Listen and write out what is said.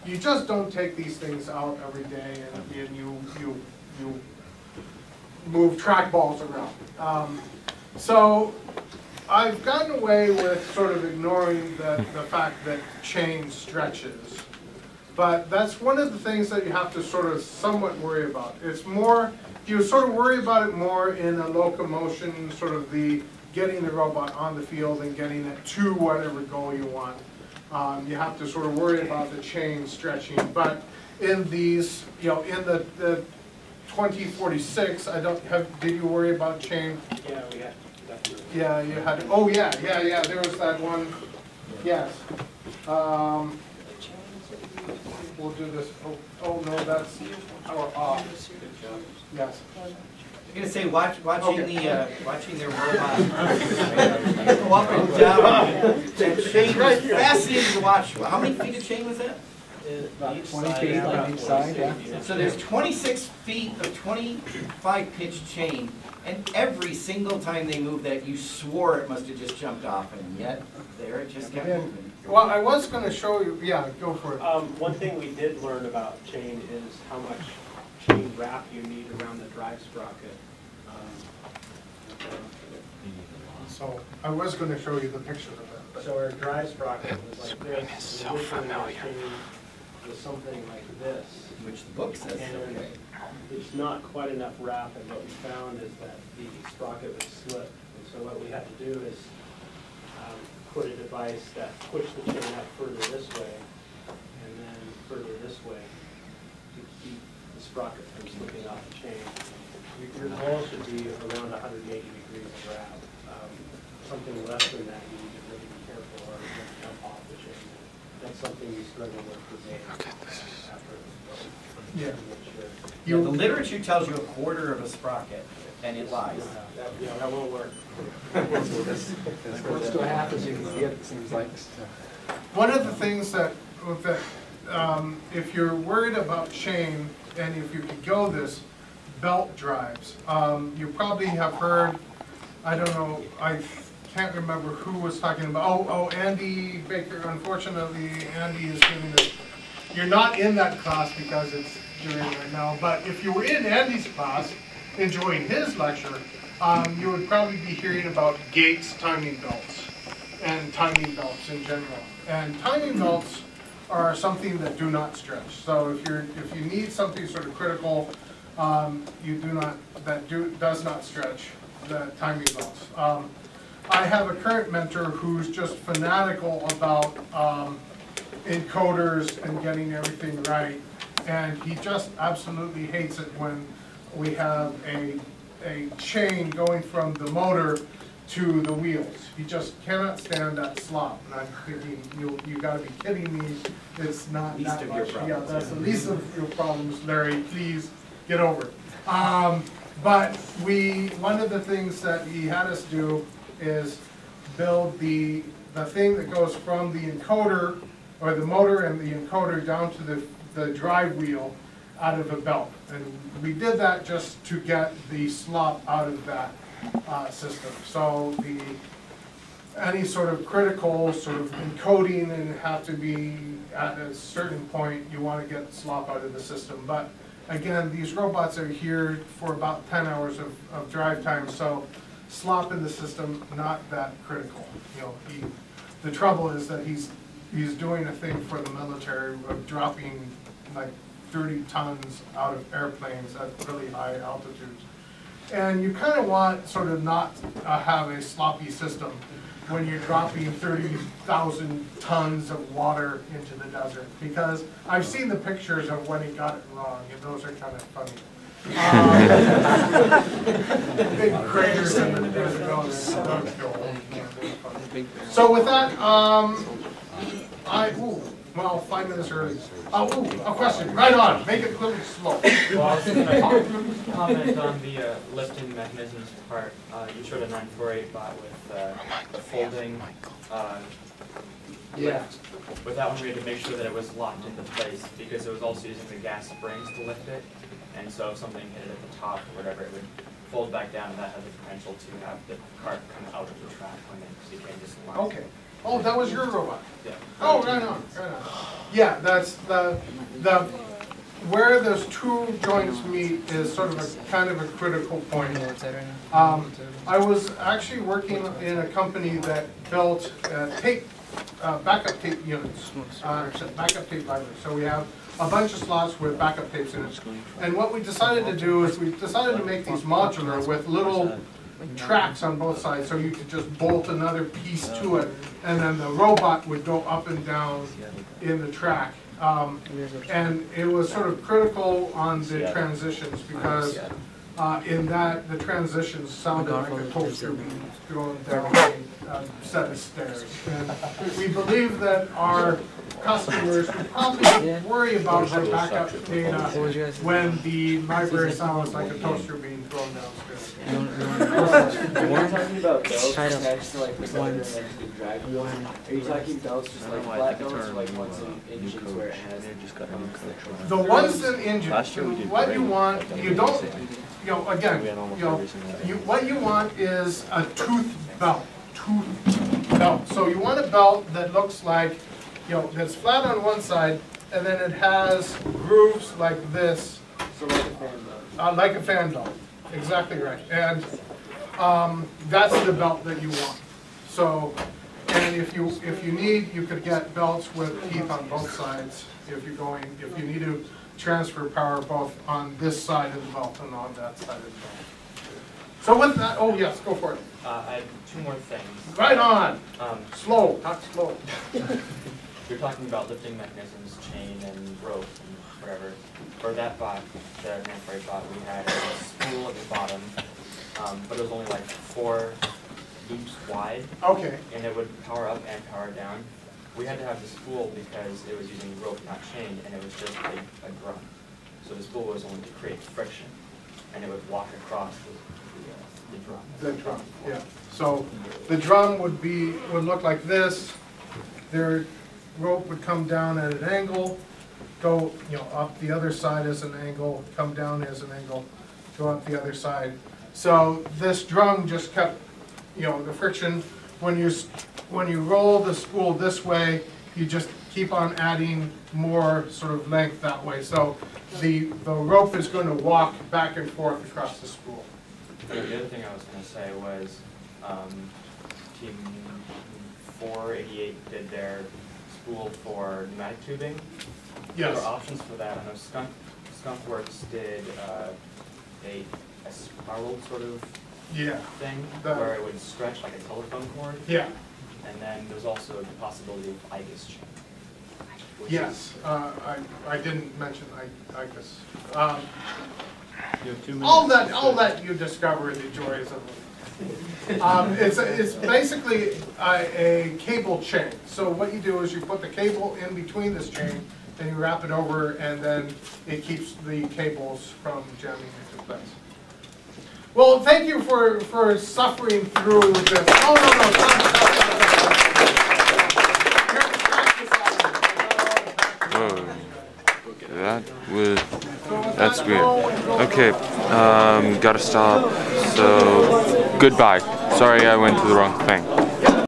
you just don't take these things out every day and you move trackballs around. So I've gotten away with sort of ignoring the fact that chain stretches. But that's one of the things that you have to sort of somewhat worry about. It's more, you sort of worry about it more in a locomotion, sort of the getting the robot on the field and getting it to whatever goal you want. You have to sort of worry about the chain stretching. But in these, you know, in the 2046, did you worry about chain? Yeah, we had definitely. Yeah, you had to, oh yeah, there was that one, yes. We'll do this, oh no, that's our off. Yes. I'm gonna say watching their robot go up and down. That chain was fascinating to watch. How many feet of chain was that? About 20 feet on each side, yeah. So there's 26 feet of 25 pitch chain, and every single time they moved that, you swore it must have just jumped off, and yet there it just kept moving. Well, I was going to show you, yeah, go for it. One thing we did learn about chain is how much chain wrap you need around the drive sprocket. So I was going to show you the picture of it. So our drive sprocket was like this. The width of the chain was something like this. Which the book says is okay. It's not quite enough wrap, and what we found is that the sprocket would slip. And so what we had to do is put a device that pushed the chain up further this way, and then further this way to keep the sprocket from slipping off the chain. Your goal should be around 180 degrees of wrap. Something less than that, you need to really be careful, or it's going to jump off the chain. That's something you struggle with for days after. Yeah. The literature tells you a quarter of a sprocket, and it lies. Yeah, that won't work. Close to a half as you can get, it seems like. One of the things that if you're worried about chain, and if you could go this, belt drives. You probably have heard, I don't know, I can't remember who was talking about, oh, Andy Baker. Unfortunately, Andy is giving this. You're not in that class because it's during right now, but if you were in Andy's class, enjoying his lecture, you would probably be hearing about Gates timing belts and timing belts in general. And timing belts are something that do not stretch. So if you need something sort of critical, does not stretch, the timing belts. I have a current mentor who's just fanatical about encoders and getting everything right, and he just absolutely hates it when we have a chain going from the motor to the wheels. He just cannot stand that slop. And I'm thinking, you got to be kidding me. It's not Least that of much. your problems. Yeah, that's the least of your problems, Larry. Please get over it. But one of the things that he had us do is build the thing that goes from the encoder, or the motor and the encoder, down to the drive wheel out of a belt. And we did that just to get the slop out of that system. So any sort of critical sort of encoding, and it have to be at a certain point, you want to get slop out of the system. But again, these robots are here for about 10 hours of drive time, so slop in the system, not that critical. You know, the trouble is that he's doing a thing for the military of dropping like 30 tons out of airplanes at really high altitudes. And you kind of want sort of not have a sloppy system when you're dropping 30,000 tons of water into the desert, because I've seen the pictures of when he got it wrong, and those are kind of funny. Big craters in the desert. So with that, well, 5 minutes early. A question, right on, make it really slow. Well, I was going to comment on the lifting mechanisms part. You showed a 948 bot with the folding lift. With that one, we had to make sure that it was locked into place, because it was also using the gas springs to lift it. And so if something hit it at the top or whatever, it would fold back down, and that had the potential to have the cart come out of the track when it became disaligned. Okay. Oh, that was your robot? Yeah. Oh, right on, right on. Yeah, that's where those two joints meet is sort of a kind of a critical point. I was actually working in a company that built backup tape units, backup tape libraries. So we have a bunch of slots with backup tapes in it. And what we decided to do is we decided to make these modular with little tracks on both sides, so you could just bolt another piece to it, and then the robot would go up and down in the track. And it was sort of critical on the transitions because in that the transitions sounded like a toaster being going down a set of stairs. And we believe that our customers would probably worry about their backup data when the library sounds like a toaster being thrown downstairs. When you're talking about belts attached to like the gutter and like the drag wheels, are you talking belts just like flat belts or like ones in engines where it has The ones in engines, what you want, you don't, again, what you want is a tooth belt. So you want a belt that looks like, that's flat on one side, and then it has grooves like this. So like a fan belt. Like a fan belt, exactly right. And that's the belt that you want. So, and if you need, you could get belts with teeth on both sides. If you need to transfer power both on this side of the belt and on that side of the belt. So with that, oh yes, go for it. I have two more things. Right on. Slow, not slow. You're talking about lifting mechanisms, chain and rope and whatever. For that bot, the Wright bot, we had a spool at the bottom, but it was only like 4 loops wide. Okay. And it would power up and power down. We had to have the spool because it was using rope, not chain, and it was just a drum. So the spool was only to create friction, and it would walk across the drum. The drum, yeah. So the drum would look like this. Their rope would come down at an angle, go up the other side as an angle, come down as an angle, go up the other side. So this drum just kept, the friction. When you roll the spool this way, you just keep on adding more sort of length that way. So the rope is going to walk back and forth across the spool. The other thing I was going to say was Team 488 did their spool for pneumatic tubing. Yes. There were options for that. I know Skunkworks did a spiral sort of thing where it would stretch like a telephone cord. Yeah. And then there's also the possibility of IGUS chain. Yes, I didn't mention IGUS. I'll let you discover the joys of it. It's basically a cable chain. So what you do is you put the cable in between this chain, and you wrap it over, and then it keeps the cables from jamming into place. Well, thank you for suffering through this. Oh, no, stop. That's weird. Okay, gotta stop. So, goodbye. Sorry I went to the wrong thing.